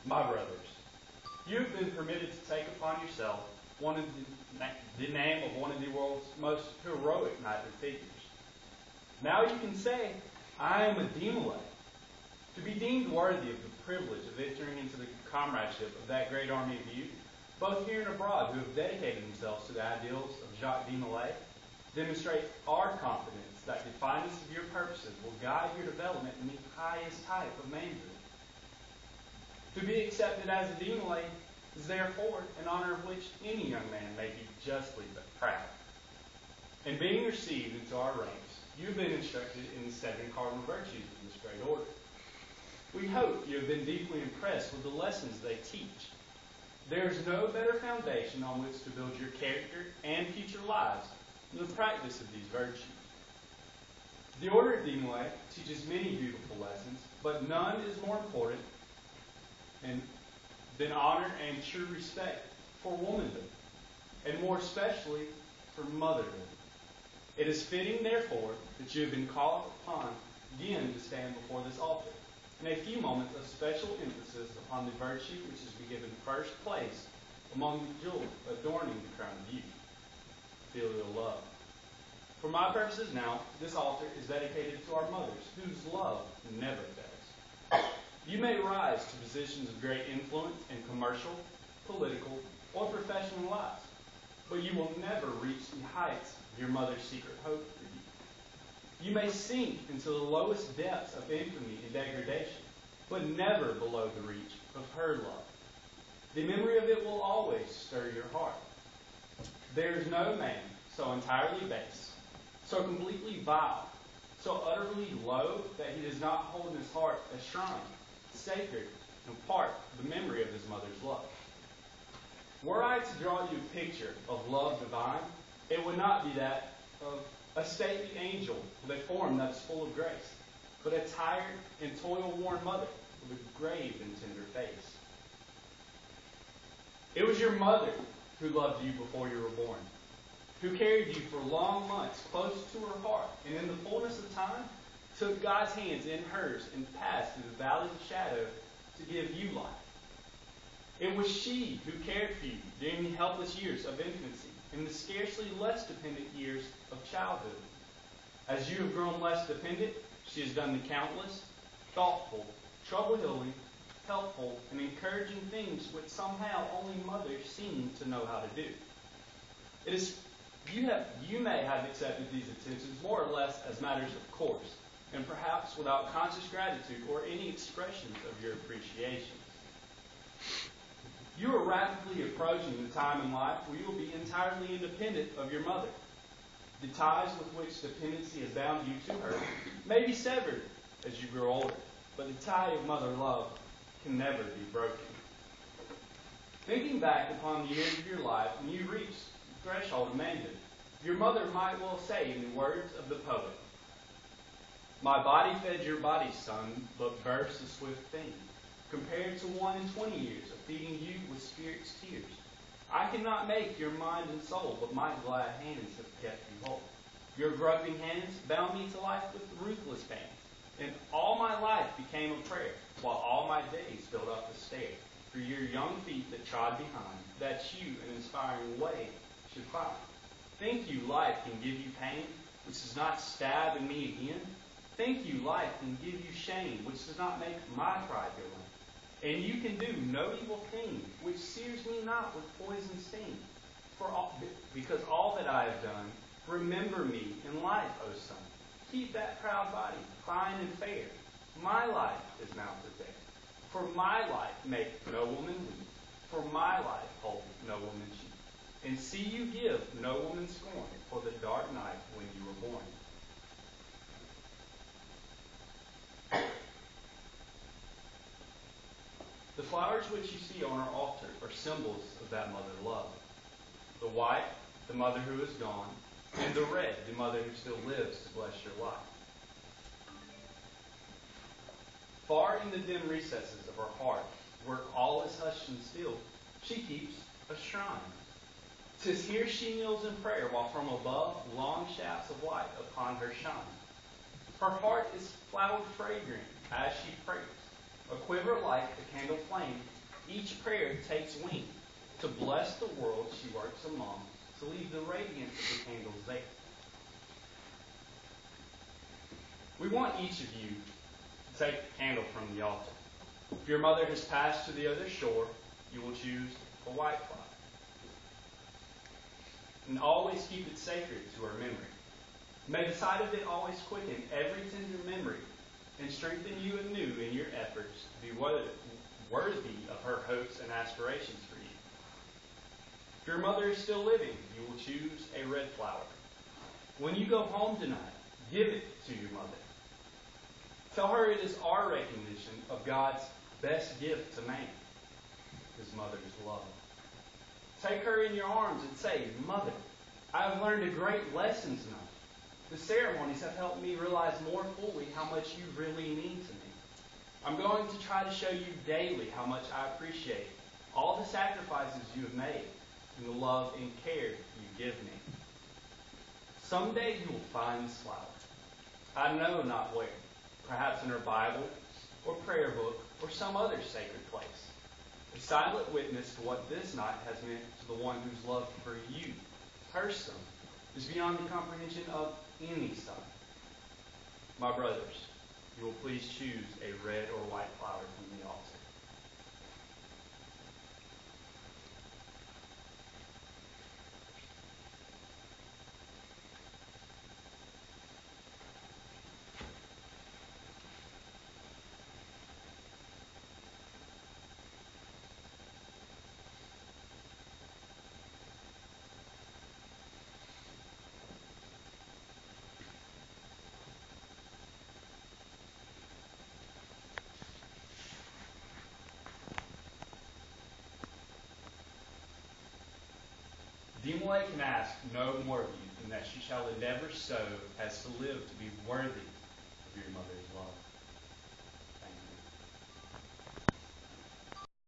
My brothers, you have been permitted to take upon yourself the name of one of the world's most heroic knightly figures. Now you can say, I am a Demolay. To be deemed worthy of the privilege of entering into the comradeship of that great army of youth, both here and abroad, who have dedicated themselves to the ideals of Jacques Demolay, demonstrate our confidence that the fineness of your purposes will guide your development in the highest type of manhood. To be accepted as a Demolay is therefore an honor of which any young man may be justly but proud. In being received into our ranks, you have been instructed in the 7 cardinal virtues of this great order. We hope you have been deeply impressed with the lessons they teach. There is no better foundation on which to build your character and future lives than the practice of these virtues. The Order of Demolay teaches many beautiful lessons, but none is more important than honor and true respect for womanhood, and more especially for motherhood. It is fitting, therefore, that you have been called upon again to stand before this altar. In a few moments, a special emphasis upon the virtue which is to be given first place among the jewels adorning the crown of youth, filial love. For my purposes now, this altar is dedicated to our mothers, whose love never fails. You may rise to positions of great influence in commercial, political, or professional lives, but you will never reach the heights of your mother's secret hope for you. You may sink into the lowest depths of infamy and degradation, but never below the reach of her love. The memory of it will always stir your heart. There is no man so entirely base, so completely vile, so utterly low that he does not hold in his heart a shrine, sacred, and part of the memory of his mother's love. Were I to draw you a picture of love divine, it would not be that of a stately angel with a form that is full of grace, but a tired and toil-worn mother with a grave and tender face. It was your mother who loved you before you were born, who carried you for long months close to her heart, and in the fullness of time, took God's hands in hers and passed through the valley of shadow to give you life. It was she who cared for you during the helpless years of infancy and the scarcely less dependent years of childhood. As you have grown less dependent, she has done the countless, thoughtful, trouble-healing, helpful, and encouraging things which somehow only mothers seem to know how to do. You may have accepted these attentions more or less as matters of course, and perhaps without conscious gratitude or any expressions of your appreciation. You are rapidly approaching the time in life where you will be entirely independent of your mother. The ties with which dependency has bound you to her may be severed as you grow older, but the tie of mother love can never be broken. Thinking back upon the years of your life when you reach the threshold of manhood, your mother might well say in the words of the poet, "My body fed your body, son, but birth's a swift thing, compared to 1 in 20 years of feeding you with spirit's tears. I cannot make your mind and soul, but my glad hands have kept you whole. Your groping hands bound me to life with ruthless bands, and all my life became a prayer, while all my days built up a stair for your young feet that trod behind, that you an inspiring way should find. Think you life can give you pain, which does not stab in me again? Think you life can give you shame, which does not make my pride go in? And you can do no evil thing, which sears me not with poison sting. Because all that I have done, remember me in life, O son. Keep that proud body, fine and fair. My life is now prepared. For my life make no woman weep. For my life hold no woman cheap. And see you give no woman scorn for the dark night when you were born." The flowers which you see on our altar are symbols of that mother love. The white, the mother who is gone, and the red, the mother who still lives to bless your life. Far in the dim recesses of her heart, where all is hushed and still, she keeps a shrine. 'Tis here she kneels in prayer, while from above long shafts of light upon her shine. Her heart is flower fragrant as she prays. A quiver like the candle flame, each prayer takes wing to bless the world she works among, to leave the radiance of the candles there. We want each of you to take a candle from the altar. If your mother has passed to the other shore, you will choose a white flower. And always keep it sacred to her memory. May the sight of it always quicken every tender memory and strengthen you anew in your efforts to be worthy of her hopes and aspirations for you. If your mother is still living, you will choose a red flower. When you go home tonight, give it to your mother. Tell her it is our recognition of God's best gift to man, his mother's love. Take her in your arms and say, Mother, I have learned a great lesson tonight. The ceremonies have helped me realize more fully how much you really mean to me. I'm going to try to show you daily how much I appreciate all the sacrifices you have made and the love and care you give me. Someday you will find this flower. I know not where, perhaps in her Bible or prayer book or some other sacred place. A silent witness to what this night has meant to the one whose love for you, her son, is beyond the comprehension of any son. My brothers, you will please choose a red or white flower from the altar. Demolay can ask no more of you than that you shall endeavor so as to live to be worthy of your mother's love.